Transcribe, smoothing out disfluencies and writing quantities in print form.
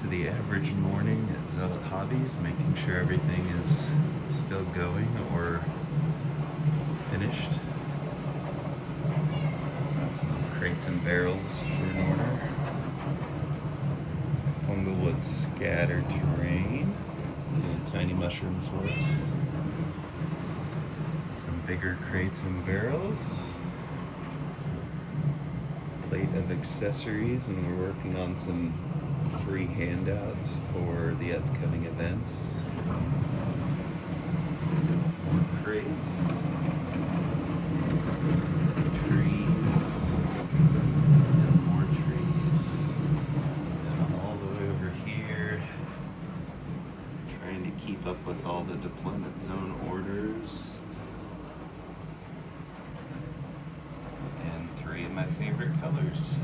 to the average morning at Zealot Hobbies, making sure everything is still going or finished. Got some crates and barrels for an order. Fungal wood scatter terrain and tiny mushroom forest. Some bigger crates and barrels. Plate of accessories, and we're working on some free handouts for the upcoming events. More crates. Trees. And more trees. And all the way over here. Trying to keep up with all the deployment zone orders. And three of my favorite colors.